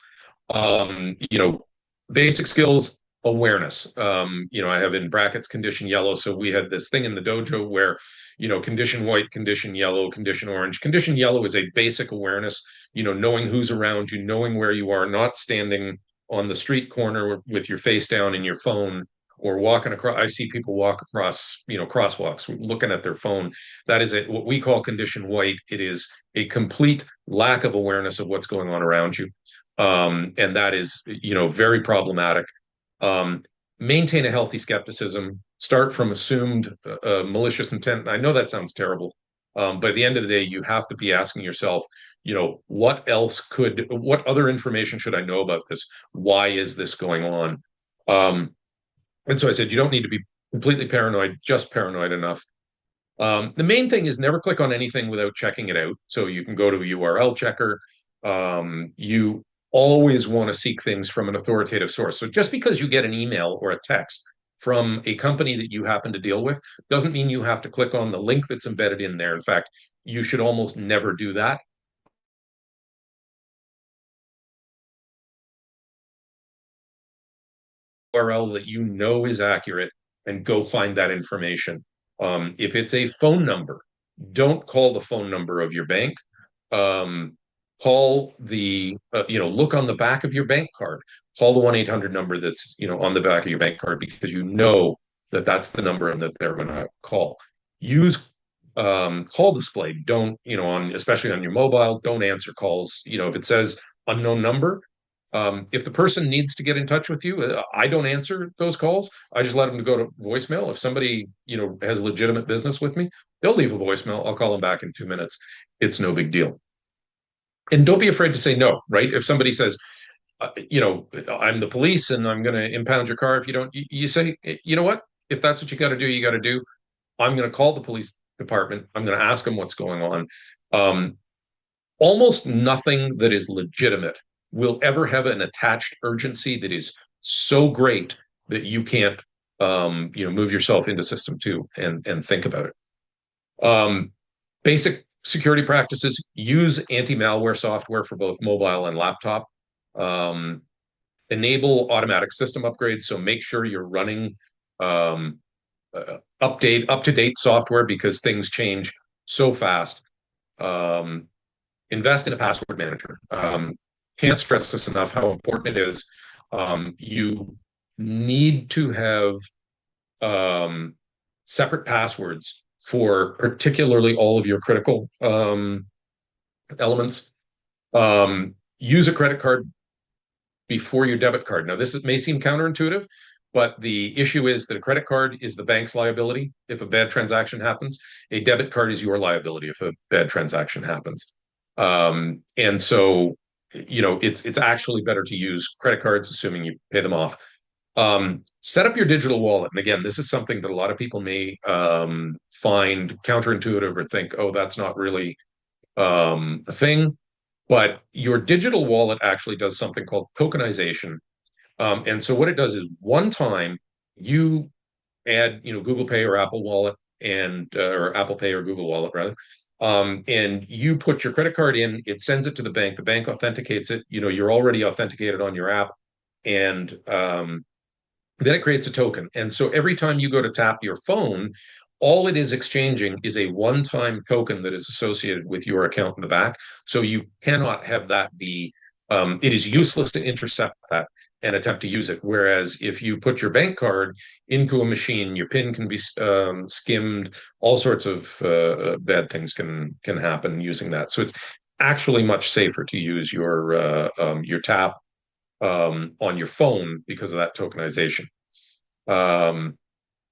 You know, basic skills, awareness. I have in brackets condition yellow. So we had this thing in the dojo where, condition white, condition yellow, condition orange. Condition yellow is a basic awareness, knowing who's around you, knowing where you are, not standing on the street corner with your face down in your phone or walking across. I see people walk across, crosswalks, looking at their phone. That is what we call condition white. It is a complete lack of awareness of what's going on around you. And that is, very problematic. Um, Maintain a healthy skepticism. Start from assumed malicious intent. I know that sounds terrible, but at the end of the day, you have to be asking yourself, what other information should I know about this? Why is this going on? Um, and so I said, you don't need to be completely paranoid, just paranoid enough. The main thing is never click on anything without checking it out. So you can go to a URL checker. You always want to seek things from an authoritative source. So just because you get an email or a text from a company that you happen to deal with doesn't mean you have to click on the link that's embedded in there. In fact, you should almost never do that. URL that you know is accurate and go find that information. If it's a phone number, don't call the phone number of your bank. Um, Call look on the back of your bank card. Call the 1-800 number that's, on the back of your bank card because you know that that's the number and that they're going to call. Use call display. Don't, especially on your mobile, don't answer calls. If it says unknown number, if the person needs to get in touch with you, I don't answer those calls. I just let them go to voicemail. If somebody, has legitimate business with me, they'll leave a voicemail. I'll call them back in 2 minutes. It's no big deal. And don't be afraid to say no, right? If somebody says, I'm the police and I'm going to impound your car if you don't, you say, you know what? If that's what you got to do, you got to do. I'm going to call the police department. I'm going to ask them what's going on. Um, Almost nothing that is legitimate will ever have an attached urgency that is so great that you can't, move yourself into system two and think about it. Basic security practices: use anti-malware software for both mobile and laptop. Um, Enable automatic system upgrades. So make sure you're running um, up to date software because things change so fast. Um, Invest in a password manager. Can't stress this enough how important it is. You need to have separate passwords for particularly all of your critical elements. Use a credit card before your debit card. Now, may seem counterintuitive, but the issue is that a credit card is the bank's liability if a bad transaction happens. A debit card is your liability if a bad transaction happens. And so, it's actually better to use credit cards, assuming you pay them off. Set up your digital wallet. And again, this is something that a lot of people may find counterintuitive or think, oh, that's not really a thing. But your digital wallet actually does something called tokenization. And so what it does is one time you add, Google Pay or Apple Wallet or Apple Pay or Google Wallet rather, and you put your credit card in, it sends it to the bank. The bank authenticates it. You're already authenticated on your app. And then it creates a token. And so every time you go to tap your phone, all it is exchanging is a one-time token that is associated with your account in the back. So you cannot have that be, it is useless to intercept that and attempt to use it. Whereas if you put your bank card into a machine, your PIN can be skimmed, all sorts of bad things can happen using that. So it's actually much safer to use your tap on your phone because of that tokenization. Um,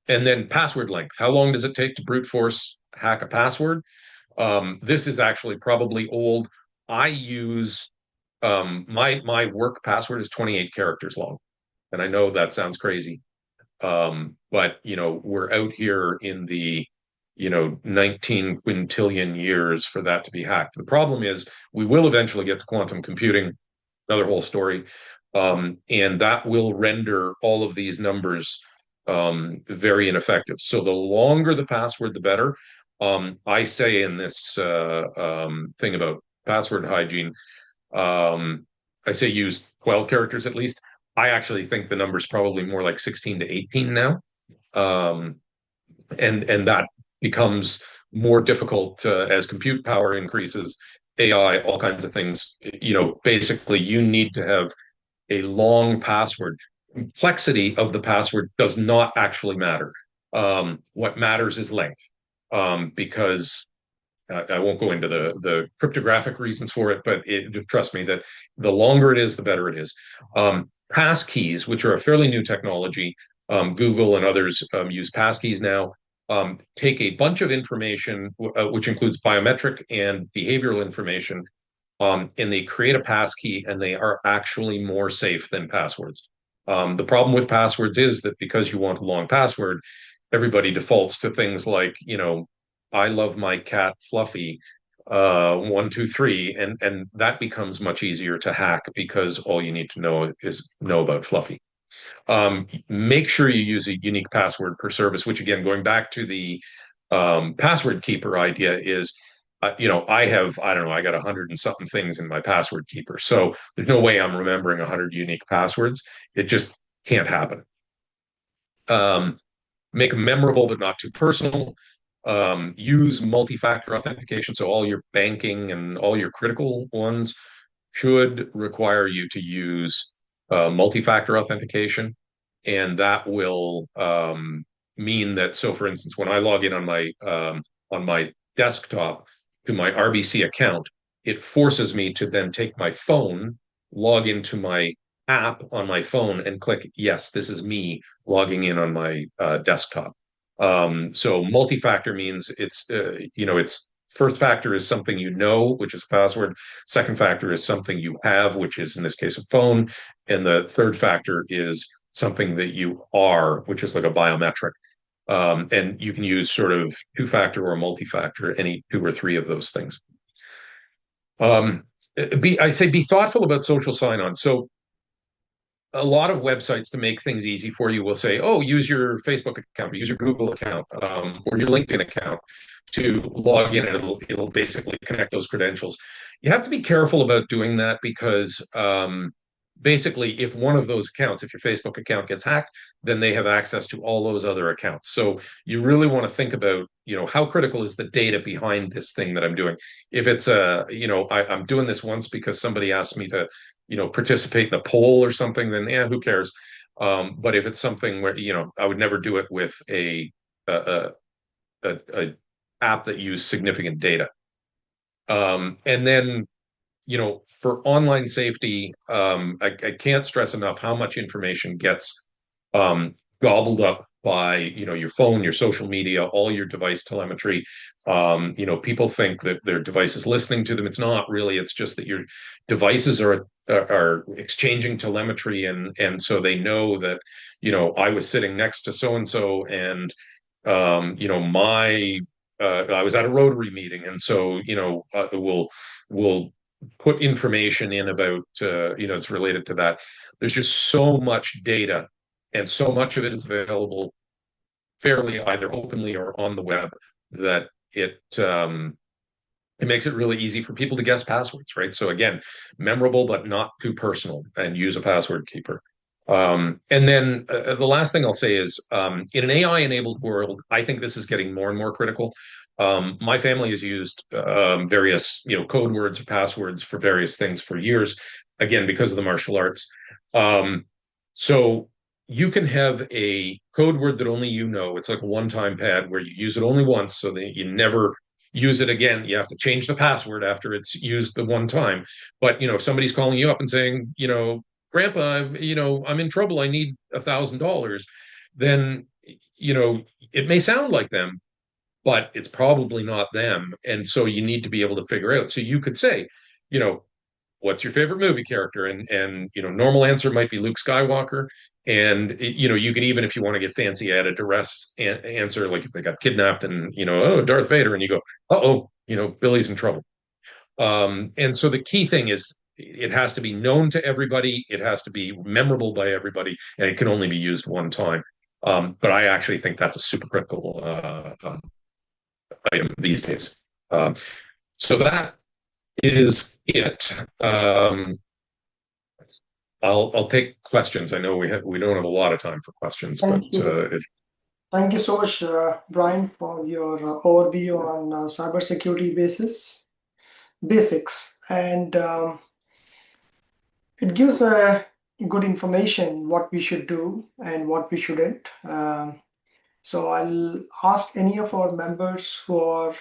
and then password length. How long does it take to brute force hack a password? This is actually probably old. I use my work password is 28 characters long, and I know that sounds crazy, but we're out here in the 19 quintillion years for that to be hacked. The problem is we will eventually get to quantum computing, another whole story. And that will render all of these numbers very ineffective. So the longer the password, the better. I say in this thing about password hygiene, um, I say use 12 characters at least. I actually think the number's probably more like 16 to 18 now. Um, and that becomes more difficult as compute power increases, AI, all kinds of things. Basically, you need to have a long password. Complexity of the password does not actually matter. What matters is length, because I won't go into the cryptographic reasons for it, but trust me that the longer it is, the better it is. Passkeys, which are a fairly new technology, Google and others use passkeys now. Take a bunch of information, which includes biometric and behavioral information, and they create a passkey, and they are actually more safe than passwords. The problem with passwords is that because you want a long password, everybody defaults to things like, I love my cat Fluffy, 123, and that becomes much easier to hack because all you need to know about Fluffy. Make sure you use a unique password per service, which again, going back to the password keeper idea is, I don't know, I got 100 and something things in my password keeper. So there's no way I'm remembering 100 unique passwords. It just can't happen. Um, Make them memorable, but not too personal. Use multi-factor authentication. So all your banking and all your critical ones should require you to use multi-factor authentication. And that will mean that, so for instance, when I log in on my desktop to my RBC account, it forces me to then take my phone, log into my app on my phone, and click, yes, this is me logging in on my desktop. So multi-factor means it's first factor is something which is a password. Second factor is something you have, which is in this case a phone. And the third factor is something that you are, which is like a biometric. And you can use sort of two-factor or multi-factor, any two or three of those things. I say be thoughtful about social sign-on. So a lot of websites, to make things easy for you, will say, oh, use your Facebook account, use your Google account, or your LinkedIn account to log in, and it'll basically connect those credentials. You have to be careful about doing that because basically, if one of those accounts, if your Facebook account gets hacked, then they have access to all those other accounts. So you really want to think about, how critical is the data behind this thing that I'm doing? If it's I'm doing this once because somebody asked me to, participate in a poll or something, then yeah, who cares? But if it's something where, I would never do it with a, a app that use significant data. And then for online safety, I can't stress enough how much information gets um, gobbled up by, your phone, your social media, all your device telemetry. People think that their device is listening to them. It's not really. It's just that your devices are exchanging telemetry, and so they know that, I was sitting next to so and so, and my I was at a Rotary meeting, and so we'll put information in about it's related to that. There's just so much data, and so much of it is available fairly either openly or on the web, that it makes it really easy for people to guess passwords, right? So again, memorable but not too personal, and use a password keeper. And then the last thing I'll say is in an AI enabled world, I think this is getting more and more critical. My family has used various, code words or passwords for various things for years, again, because of the martial arts. Um, so you can have a code word that only you know. It's like a one-time pad where you use it only once so that you never use it again. You have to change the password after it's used the one time. But, if somebody's calling you up and saying, Grandpa, I'm in trouble. I need $1,000. Then, it may sound like them, but it's probably not them. And so you need to be able to figure out. So you could say, you know, what's your favorite movie character? And normal answer might be Luke Skywalker. And you can even, if you want to get fancy, add a duress answer, like if they got kidnapped and oh, Darth Vader, and you go, uh-oh, Billy's in trouble. And so the key thing is it has to be known to everybody, it has to be memorable by everybody, and it can only be used one time. But I actually think that's a super critical item these days. Um, so that is it. I'll take questions. I know we don't have a lot of time for questions, but Thank you. if Thank you so much, Brian, for your overview on cybersecurity basics, and it gives good information what we should do and what we shouldn't. So I'll ask any of our members who are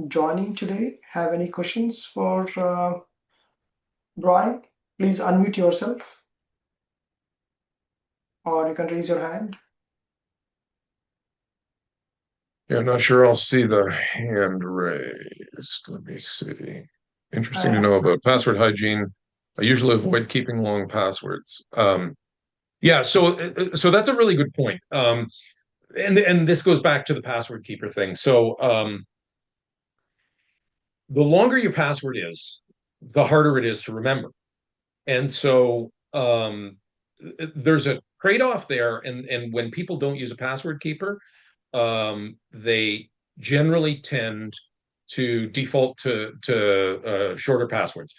joining today have any questions for Brian. Please unmute yourself, or you can raise your hand. yeah, I'm not sure I'll see the hand raised. Let me see. Interesting to Uh, know about password hygiene. I usually avoid keeping long passwords. Yeah, so that's a really good point. And this goes back to the password keeper thing. So the longer your password is, the harder it is to remember. And so there's a trade-off there. And when people don't use a password keeper, they generally tend to default to shorter passwords.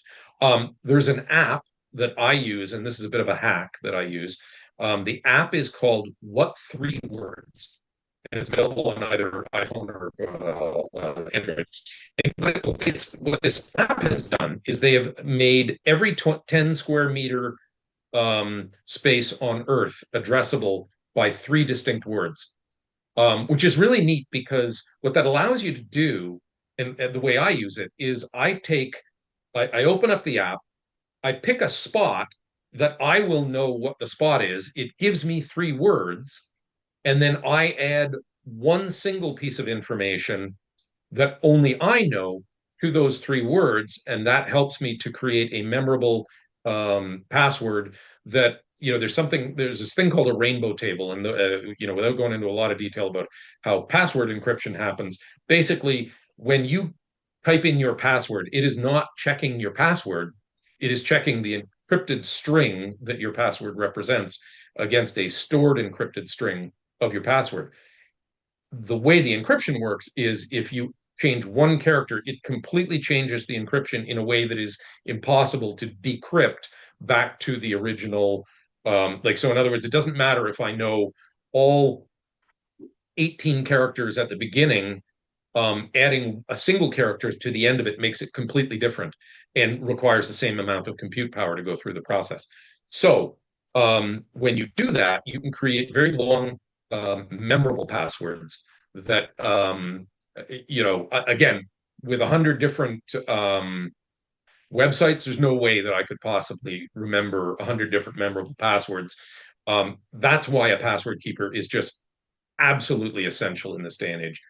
There's an app that I use, and this is a bit of a hack that I use. The app is called What Three Words, and it's available on either iPhone or Android. And what this app has done is they have made every 10 square meter space on Earth addressable by three distinct words, which is really neat because what that allows you to do, and the way I use it, is I open up the app, I pick a spot that I will know what the spot is. It gives me three words, and then I add one single piece of information that only I know to those three words, and that helps me to create a memorable password that there's this thing called a rainbow table, and without going into a lot of detail about how password encryption happens, basically when you type in your password, it is not checking your password, it is checking the encrypted string that your password represents against a stored encrypted string of your password. The way the encryption works is if you change one character, it completely changes the encryption in a way that is impossible to decrypt back to the original. So in other words, it doesn't matter if I know all 18 characters at the beginning, adding a single character to the end of it makes it completely different and requires the same amount of compute power to go through the process. So when you do that, you can create very long, memorable passwords that, again, with 100 different websites, there's no way that I could possibly remember 100 different memorable passwords. That's why a password keeper is just absolutely essential in this day and age.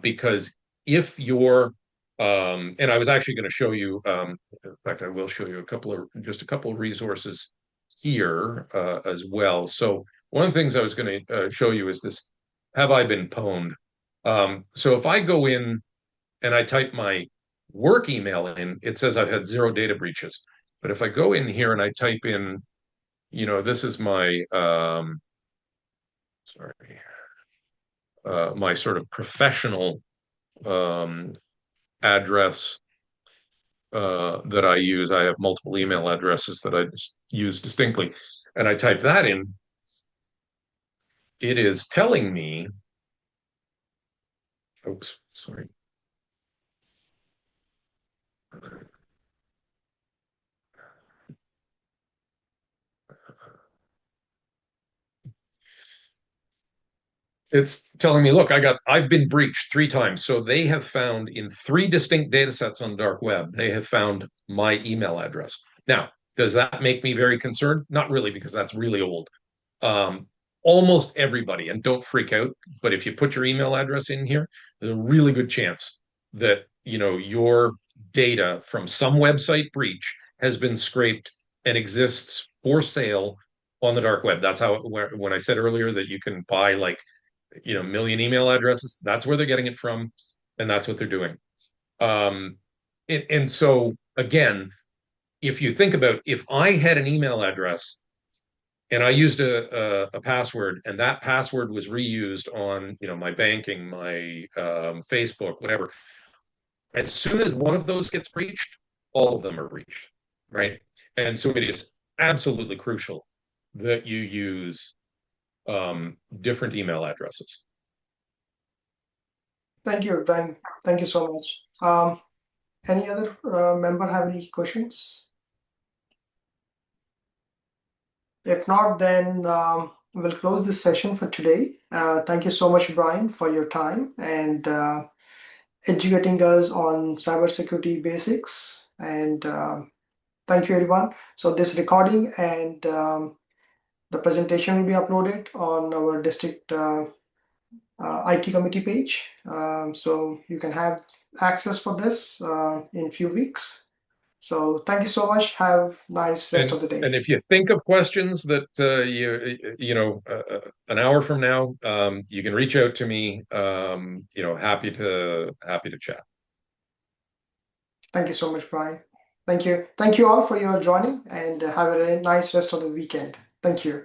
Because if you're, and I was actually going to show you, in fact, I will show you just a couple of resources here as well. So one of the things I was going to show you is this, have I been pwned? So if I go in and I type my work email in, it says I've had 0 data breaches. But if I go in here and I type in, this is sorry, my sort of professional um, address that I use. I have multiple email addresses that I use distinctly. and I type that in, it is telling me, oops, sorry. It's telling me, look, I've been breached 3 times. So they have found in 3 distinct data sets on the dark web, they have found my email address. Now, does that make me very concerned? Not really, because that's really old. Um, Almost everybody, and don't freak out, but if you put your email address in here, there's a really good chance that your data from some website breach has been scraped and exists for sale on the dark web. That's how when I said earlier that you can buy like million email addresses, that's where they're getting it from, and that's what they're doing. And so again, if you think about, if I had an email address and I used a password, and that password was reused on my banking, my Facebook, whatever. As soon as one of those gets breached, all of them are breached, right? And so it is absolutely crucial that you use different email addresses. Thank you, Brian. Thank you so much. Any other member have any questions? If not, then we'll close this session for today. Thank you so much, Brian, for your time and educating us on cybersecurity basics. And thank you, everyone. So this recording and the presentation will be uploaded on our district IT committee page. So you can have access for this in few weeks. So thank you so much. Have nice rest of And the day. and if you think of questions that an hour from now, you can reach out to me. Happy to chat. Thank you so much, Brian. Thank you. Thank you all for your joining and have a nice rest of the weekend. Thank you.